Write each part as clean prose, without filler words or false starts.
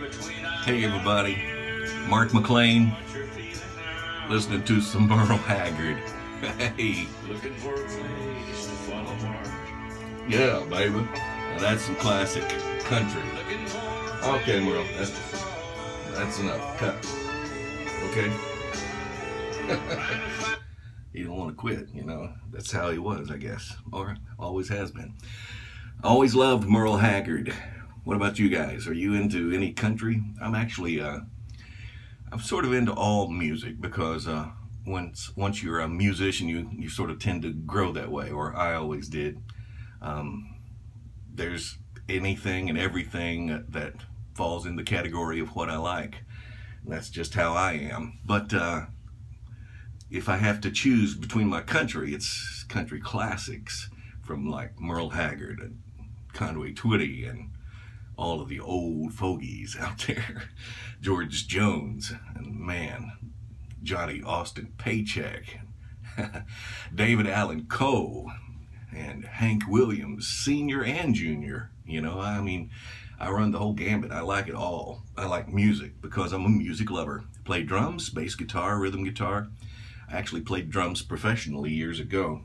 Hey everybody, Mark McLean, listening to some Merle Haggard. Hey. Looking for a place to fall apart. Yeah, baby. Now that's some classic country. Okay, Merle, that's enough. Cut. Okay? He don't want to quit, you know. That's how he was, I guess. Or always has been. Always loved Merle Haggard. What about you guys? Are you into any country? I'm actually, I'm sort of into all music because once you're a musician, you sort of tend to grow that way, or I always did. There's anything and everything that falls in the category of what I like. That's just how I am. But if I have to choose between my country, it's country classics from like Merle Haggard and Conway Twitty and all of the old fogies out there. George Jones and, man, Johnny Austin Paycheck, David Allan Coe, and Hank Williams, Sr. and Jr. You know, I mean, I run the whole gambit. I like it all. I like music because I'm a music lover. Play drums, bass guitar, rhythm guitar. I actually played drums professionally years ago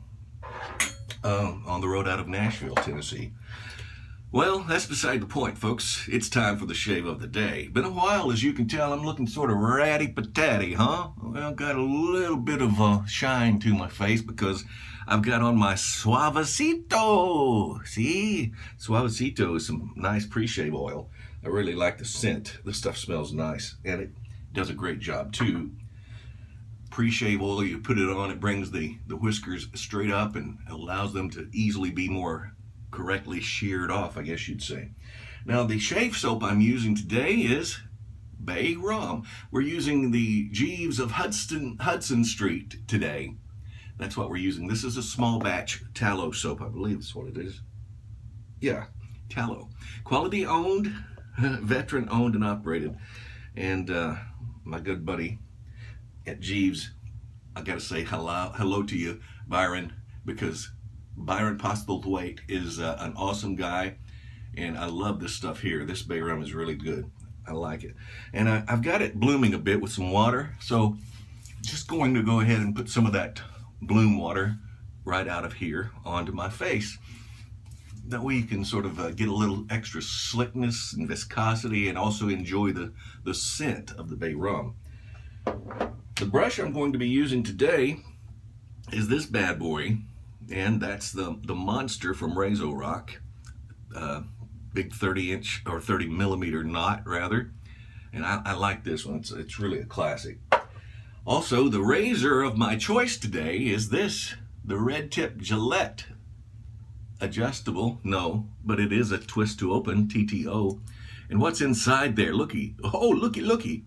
on the road out of Nashville, Tennessee. Well, that's beside the point, folks. It's time for the shave of the day. Been a while, as you can tell. I'm looking sort of ratty-patatty, huh? Well, got a little bit of shine to my face because I've got on my Suavecito. See? Suavecito is some nice pre-shave oil. I really like the scent. This stuff smells nice, and it does a great job, too. Pre-shave oil, you put it on, it brings the whiskers straight up and allows them to easily be more correctly sheared off, I guess you'd say. Now, the shave soap I'm using today is Bay Rum. We're using the Jeeves of Hudson Street today. That's what we're using. This is a small batch tallow soap, I believe that's what it is. Yeah, tallow. Quality owned, veteran owned and operated. And my good buddy at Jeeves, I gotta say hello to you, Byron, because Byron Postlethwaite is an awesome guy, and I love this stuff here. This Bay Rum is really good. I like it. And I've got it blooming a bit with some water, so just going to go ahead and put some of that bloom water right out of here onto my face. That way you can sort of get a little extra slickness and viscosity and also enjoy the scent of the Bay Rum. The brush I'm going to be using today is this bad boy. And that's the Monster from Razor Rock, big 30-inch or 30-millimeter knot, rather. And I like this one. It's really a classic. Also, the razor of my choice today is this, the Red Tip Gillette. Adjustable, no, but it is a twist to open, TTO. And what's inside there? Looky. Oh, looky.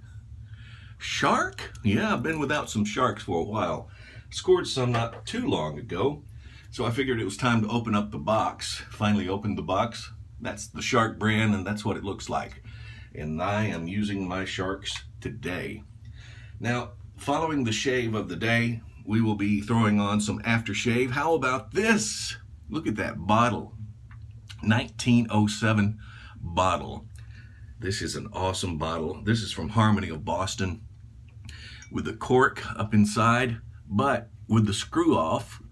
Shark? Yeah, I've been without some sharks for a while. Scored some not too long ago. So I figured it was time to open up the box. Finally opened the box. That's the Shark brand, and that's what it looks like. And I am using my sharks today. Now, following the shave of the day, we will be throwing on some aftershave. How about this? Look at that bottle. 1907 bottle. This is an awesome bottle. This is from Harmony of Boston with the cork up inside, but with the screw off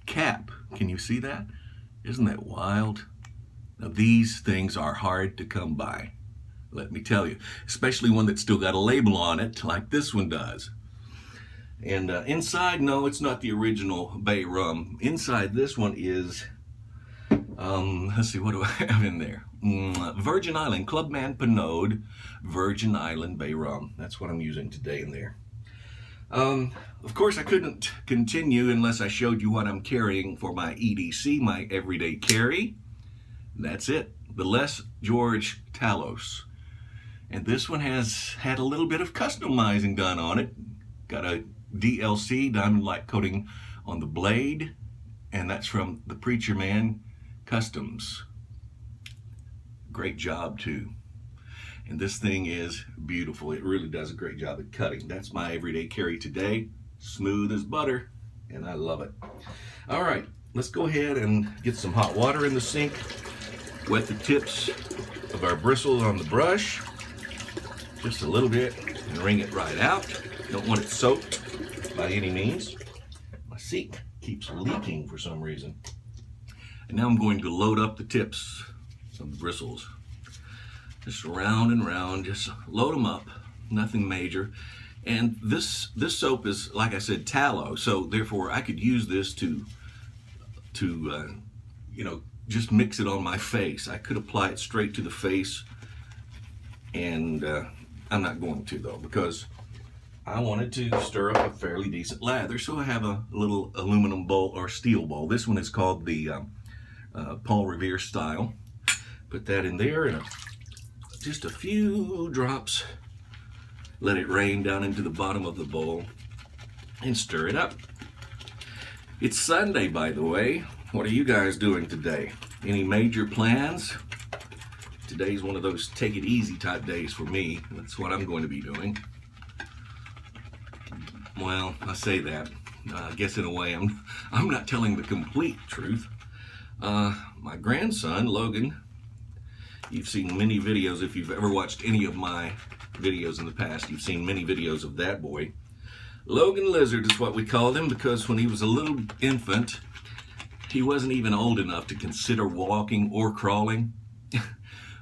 cap. Can you see that? Isn't that wild? Now, these things are hard to come by, let me tell you, especially one that's still got a label on it like this one does. And inside, no, it's not the original Bay Rum. Inside this one is, let's see, what do I have in there? Virgin Island, Clubman Pinot, Virgin Island Bay Rum. That's what I'm using today in there. Of course, I couldn't continue unless I showed you what I'm carrying for my EDC, my everyday carry. That's it, the Les George Talos. And this one has had a little bit of customizing done on it. Got a DLC, diamond light coating on the blade, and that's from the Preacher Man Customs. Great job, too. And this thing is beautiful. It really does a great job at cutting. That's my everyday carry today. Smooth as butter, and I love it. All right, let's go ahead and get some hot water in the sink. Wet the tips of our bristles on the brush. just a little bit and wring it right out. Don't want it soaked by any means. My sink keeps leaking for some reason. And now I'm going to load up the tips of the bristles. Just round and round, just load them up, nothing major. And this soap is, like I said, tallow, so therefore I could use this to you know, just mix it on my face. I could apply it straight to the face, and I'm not going to though, because I wanted to stir up a fairly decent lather. So I have a little aluminum bowl or steel bowl. This one is called the Paul Revere style. Put that in there and just a few drops. Let it rain down into the bottom of the bowl and stir it up. It's Sunday, by the way. What are you guys doing today? Any major plans? Today's one of those take it easy type days for me. That's what I'm going to be doing. Well, I say that. I guess in a way I'm not telling the complete truth. My grandson, Logan, you've seen many videos. If you've ever watched any of my videos in the past, you've seen many videos of that boy. Logan Lizard is what we called him, because when he was a little infant, he wasn't even old enough to consider walking or crawling,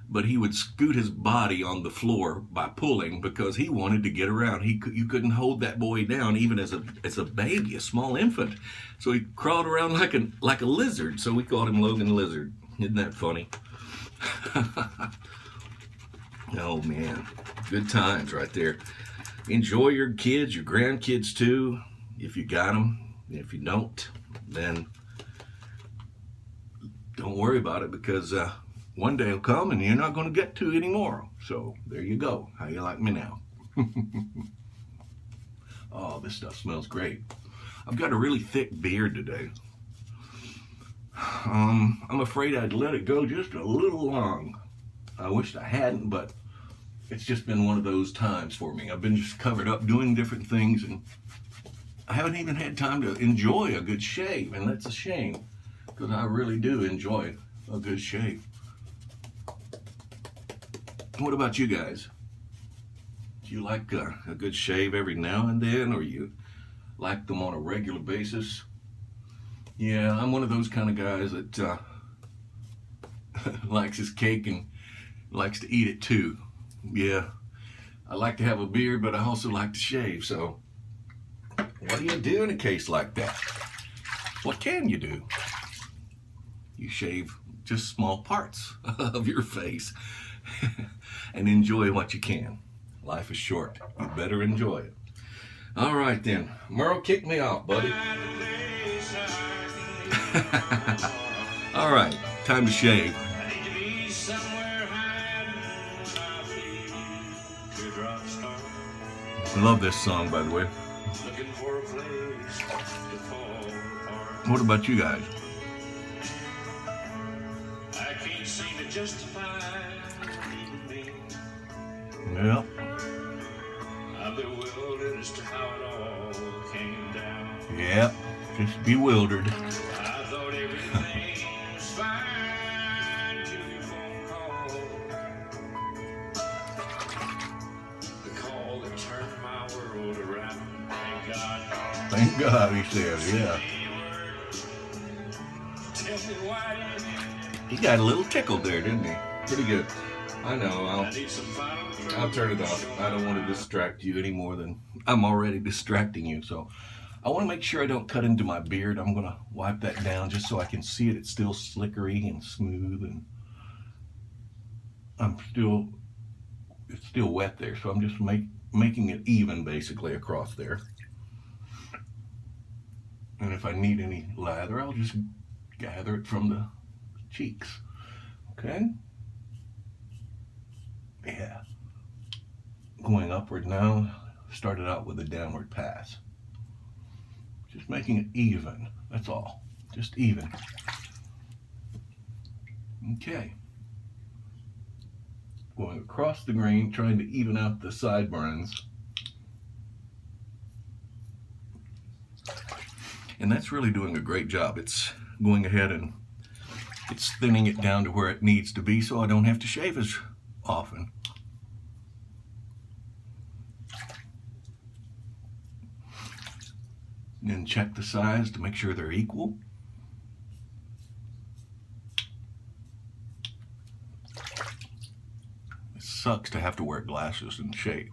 but he would scoot his body on the floor by pulling because he wanted to get around. You couldn't hold that boy down even as a baby, a small infant. So he crawled around like a lizard. So we called him Logan Lizard. Isn't that funny? Oh man, good times right there. Enjoy your kids, your grandkids too, if you got them. If you don't, then don't worry about it, because one day will come and you're not going to get to anymore. So there you go. How you like me now? Oh, this stuff smells great. I've got a really thick beard today. I'm afraid I'd let it go just a little long. I wished I hadn't, but it's just been one of those times for me. I've been just covered up doing different things, and I haven't even had time to enjoy a good shave, and that's a shame, because I really do enjoy a good shave. What about you guys? Do you like a good shave every now and then, or you like them on a regular basis? Yeah, I'm one of those kind of guys that likes his cake and likes to eat it too. Yeah, I like to have a beard, but I also like to shave. So what do you do in a case like that? What can you do? You shave just small parts of your face and enjoy what you can. Life is short. You better enjoy it. All right then. Merle, kick me off, buddy. All right, time to shave. I love this song, by the way. What about you guys? I can't seem to justify me. Yeah. I'm bewildered as to how it all came down. Yep. Just bewildered. I thought everything was fine till your phone call. The call that turned my world around. Thank God. Thank God, he says, yeah. Tell me why. He got a little tickled there, didn't he? Pretty good. I know. I need some final I'll turn it off. I don't want to distract you any more than I'm already distracting you. So I want to make sure I don't cut into my beard. I'm going to wipe that down just so I can see it. It's still slickery and smooth, and it's still wet there. So I'm just making it even basically across there. And if I need any lather, I'll just gather it from the cheeks. Okay? Yeah. Going upward now. Started out with a downward pass. Just making it even. That's all. Just even. Okay. Going across the grain, trying to even out the sideburns. And that's really doing a great job. It's going ahead and it's thinning it down to where it needs to be, so I don't have to shave as often. and check the size to make sure they're equal. It sucks to have to wear glasses and shave.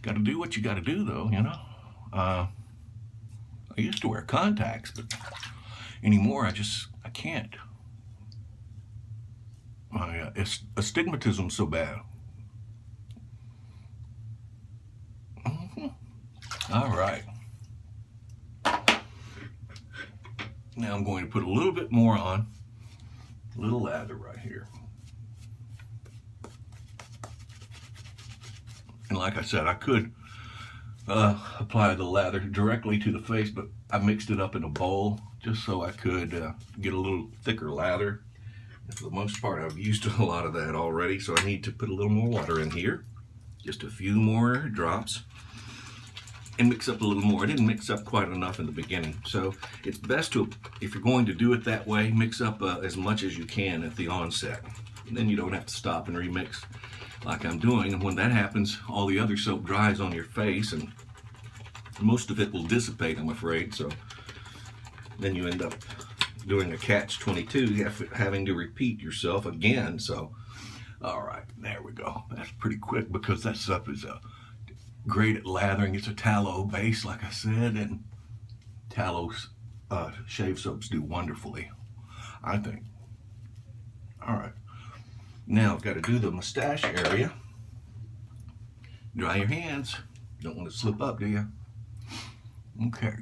Got to do what you got to do, though, you know. I used to wear contacts, but anymore I can't. My astigmatism's so bad. All right. Now I'm going to put a little bit more on, a little lather right here. And like I said, I could apply the lather directly to the face, but I mixed it up in a bowl just so I could get a little thicker lather. And for the most part, I've used a lot of that already, so I need to put a little more water in here. Just a few more drops. And mix up a little more. I didn't mix up quite enough in the beginning. So it's best to, if you're going to do it that way, mix up as much as you can at the onset. And then you don't have to stop and remix like I'm doing. And when that happens, all the other soap dries on your face and most of it will dissipate, I'm afraid. So then you end up doing a catch-22, having to repeat yourself again. So, all right, there we go. That's pretty quick because that stuff is great at lathering. It's a tallow base, like I said, and tallow shave soaps do wonderfully, I think. All right, now I've got to do the mustache area. Dry your hands. Don't want to slip up, do you? Okay.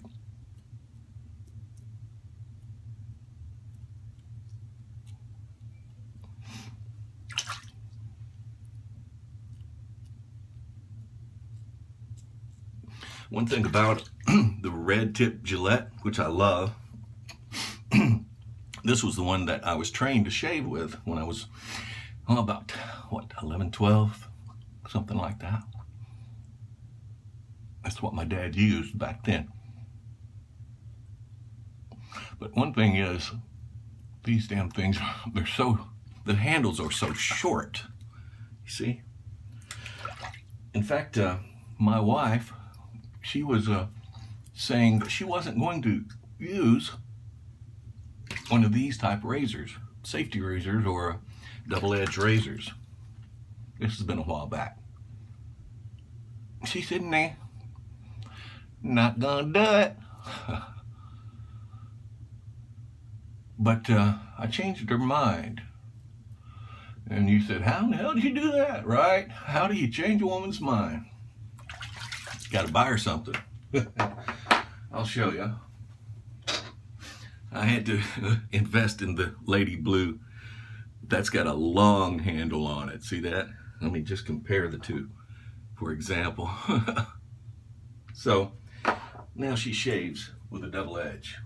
One thing about the red tip Gillette, which I love, this was the one that I was trained to shave with when I was about, 11, 12, something like that. That's what my dad used back then. But one thing is, these damn things, the handles are so short, you see? In fact, my wife, she was saying that she wasn't going to use one of these type razors, safety razors or double-edged razors. This has been a while back. She said, nah, not gonna do it. But I changed her mind. And you said, how in the hell did you do that, right? How do you change a woman's mind? Got to buy her something. I'll show you. I had to invest in the Lady Blue. That's got a long handle on it. See that? Let me just compare the two, for example. So now she shaves with a double edge.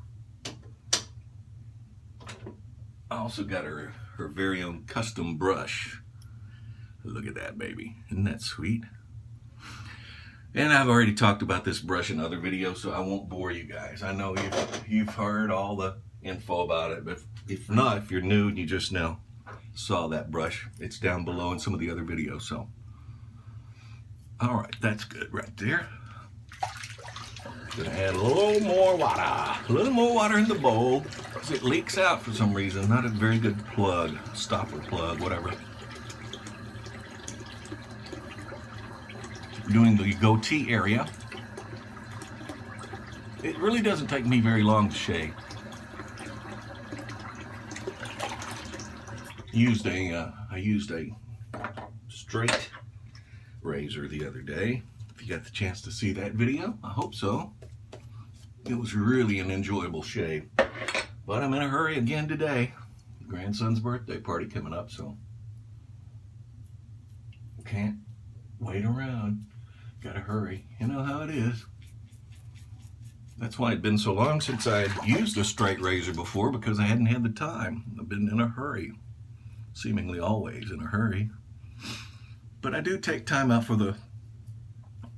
I also got her very own custom brush. Look at that, baby. Isn't that sweet? And I've already talked about this brush in other videos, so I won't bore you guys. I know you've heard all the info about it, but if not, if you're new and you just now saw that brush, it's down below in some of the other videos. So, all right, that's good right there. Gonna add a little more water in the bowl, because it leaks out for some reason. Not a very good plug, stopper plug, whatever. Doing the goatee area. It really doesn't take me very long to shave. I used a straight razor the other day. If you got the chance to see that video, I hope so. It was really an enjoyable shave. But I'm in a hurry again today. Grandson's birthday party coming up, so can't wait around. Gotta hurry. You know how it is. That's why it'd been so long since I had used a straight razor before, because I hadn't had the time. I've been in a hurry. Seemingly always in a hurry. But I do take time out for the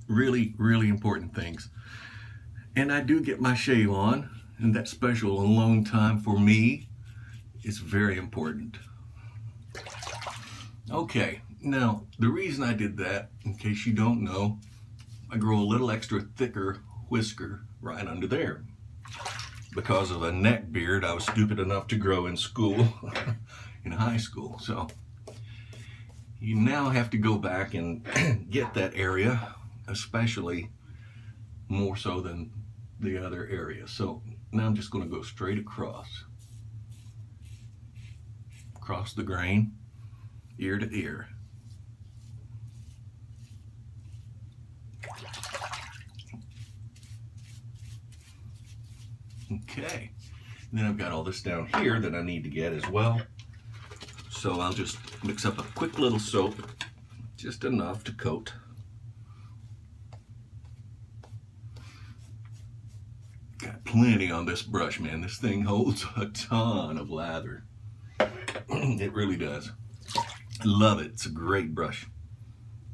really, really important things. And I do get my shave on, and that special alone time for me is very important. Okay, now the reason I did that, in case you don't know, I grow a little extra thicker whisker right under there. Because of a neck beard I was stupid enough to grow in school, in high school. So you now have to go back and get that area, especially more so than the other area. So now I'm just going to go straight across the grain, ear to ear. Okay, and then I've got all this down here that I need to get as well. So I'll just mix up a quick little soap, just enough to coat. Got plenty on this brush, man. This thing holds a ton of lather. It really does. I love it. It's a great brush.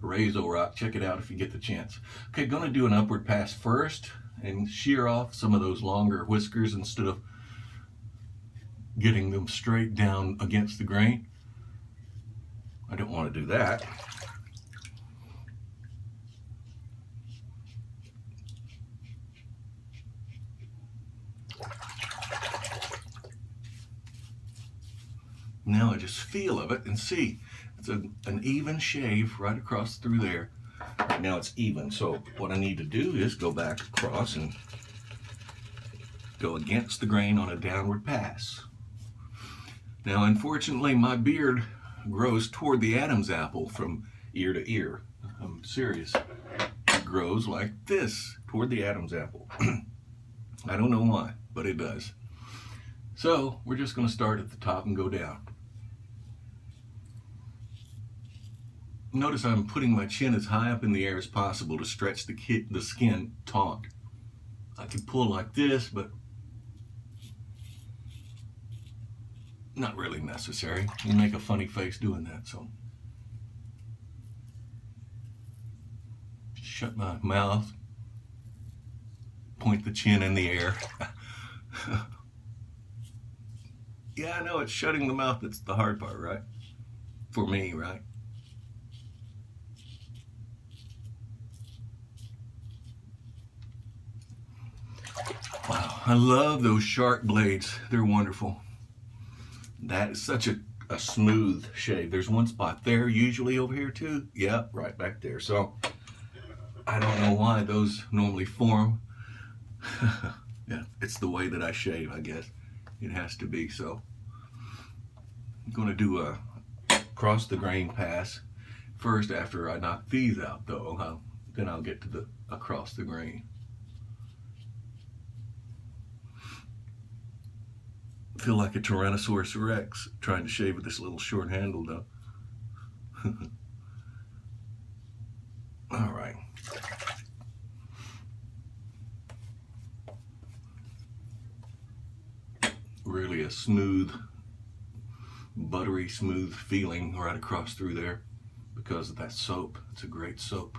Razor Rock, check it out if you get the chance. Okay, gonna do an upward pass first and shear off some of those longer whiskers instead of getting them straight down against the grain. I don't want to do that. Now I just feel of it and see it's an even shave right across through there. Right now it's even, so what I need to do is go back across and go against the grain on a downward pass. Now unfortunately my beard grows toward the Adam's apple from ear to ear. I'm serious. It grows like this toward the Adam's apple. I don't know why, but it does. So we're just going to start at the top and go down. Notice I'm putting my chin as high up in the air as possible to stretch the skin taut. I can pull like this, but not really necessary. You make a funny face doing that, so. Shut my mouth, point the chin in the air. Yeah, I know it's shutting the mouth that's the hard part, right? For me, right? Wow, I love those shark blades. They're wonderful. That is such a smooth shave. There's one spot there, usually over here too. Yep, right back there. So I don't know why those normally form. Yeah, it's the way that I shave, I guess. It has to be. So I'm going to do a cross the grain pass first after I knock these out, though. Then I'll get to the across the grain. Feel like a Tyrannosaurus Rex trying to shave with this little short handle, though. All right. Really a smooth, buttery smooth feeling right across through there because of that soap. It's a great soap.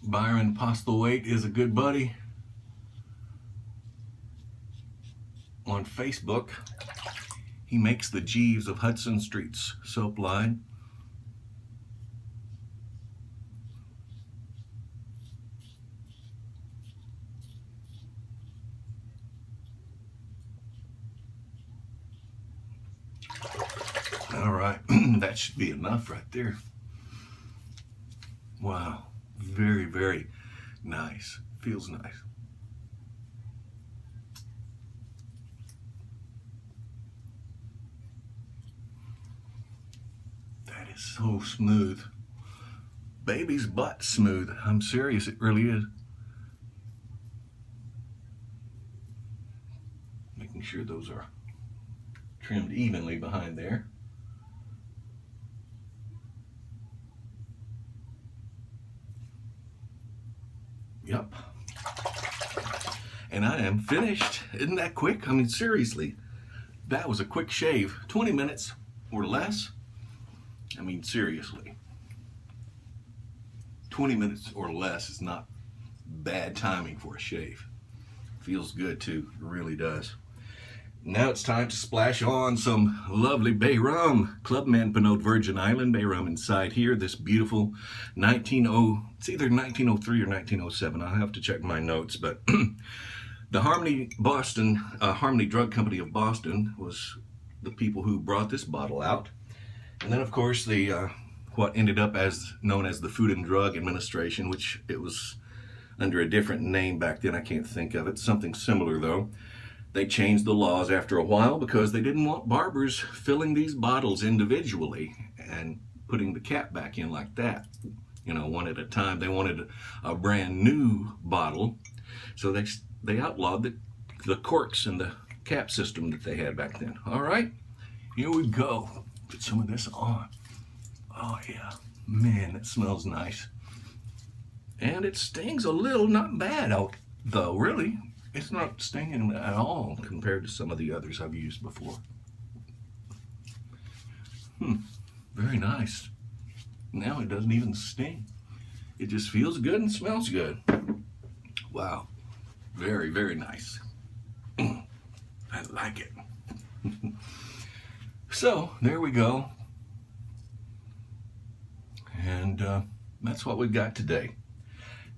Byron Postlewaite is a good buddy on Facebook. He makes the Jeeves of Hudson Street's soap line. All right, that should be enough right there. Wow, very, very nice. Feels nice. That is so smooth. Baby's butt smooth. I'm serious, it really is. Making sure those are trimmed evenly behind there. Yep. And I am finished. Isn't that quick? I mean, seriously, that was a quick shave. 20 minutes or less. I mean, seriously. 20 minutes or less is not bad timing for a shave. Feels good too, it really does. Now it's time to splash on some lovely bay rum. Clubman Pinot Virgin Island bay rum inside here. This beautiful it's either 1903 or 1907. I'll have to check my notes, but the Harmony Drug Company of Boston was the people who brought this bottle out. And then, of course, the what ended up as known as the Food and Drug Administration, which it was under a different name back then. I can't think of it. Something similar, though. They changed the laws after a while because they didn't want barbers filling these bottles individually and putting the cap back in like that, you know, one at a time. They wanted a brand new bottle, so they outlawed the corks and the cap system that they had back then. All right, here we go. Put some of this on. Oh yeah, man, it smells nice. And it stings a little, not bad out though, really. It's not stinging at all compared to some of the others I've used before. Very nice. Now it doesn't even sting. It just feels good and smells good. Wow. Very, very nice. I like it. So, there we go. And that's what we've got today.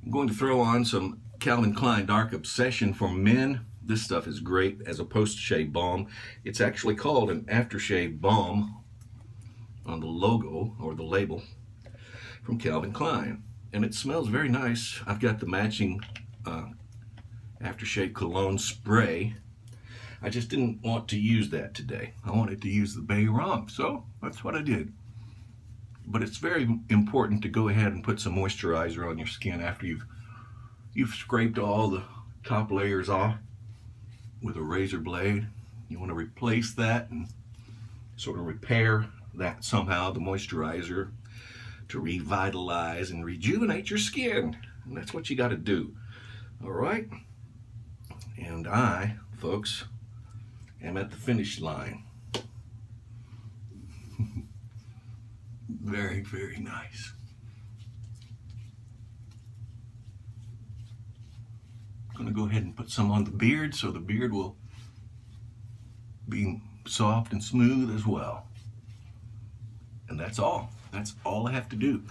I'm going to throw on some Calvin Klein Dark Obsession for Men. This stuff is great as a post-shave balm. It's actually called an aftershave balm on the logo or the label from Calvin Klein. And it smells very nice. I've got the matching aftershave cologne spray. I just didn't want to use that today. I wanted to use the bay rum, so that's what I did. But it's very important to go ahead and put some moisturizer on your skin after you've scraped all the top layers off with a razor blade. You want to replace that and sort of repair that somehow, the moisturizer, to revitalize and rejuvenate your skin. And that's what you got to do. All right? And I, folks, am at the finish line. Very, very nice. I'm going to go ahead and put some on the beard so the beard will be soft and smooth as well. And that's all. That's all I have to do.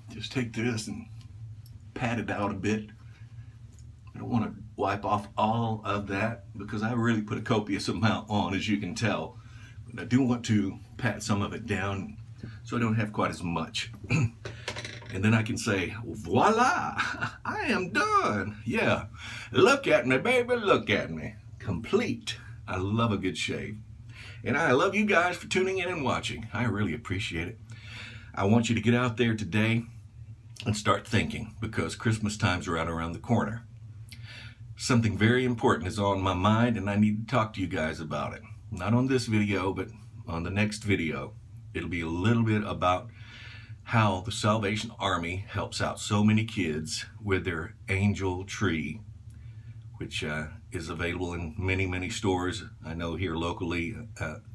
Just take this and pat it out a bit. I don't want to wipe off all of that because I really put a copious amount on, as you can tell. But I do want to pat some of it down so I don't have quite as much. And then I can say, voila, I am done. Yeah, look at me, baby, look at me. Complete. I love a good shave. And I love you guys for tuning in and watching. I really appreciate it. I want you to get out there today and start thinking, because Christmas time's right around the corner. Something very important is on my mind, and I need to talk to you guys about it. Not on this video, but on the next video. It'll be a little bit about how the Salvation Army helps out so many kids with their angel tree, which is available in many, many stores. I know here locally,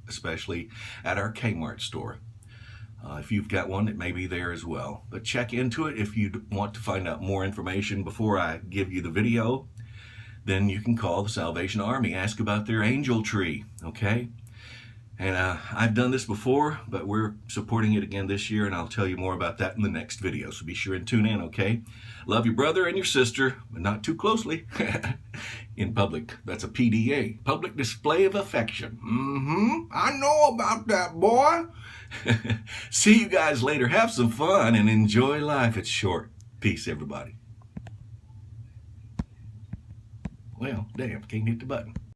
especially at our Kmart store. If you've got one, it may be there as well. But check into it if you want to find out more information before I give you the video. Then you can call the Salvation Army, ask about their angel tree, okay? And I've done this before, but we're supporting it again this year, and I'll tell you more about that in the next video. So be sure and tune in, okay? Love your brother and your sister, but not too closely. In public. That's a PDA, public display of affection. I know about that, boy. See you guys later. Have some fun and enjoy life. It's short. Peace, everybody. Well, damn, can't hit the button.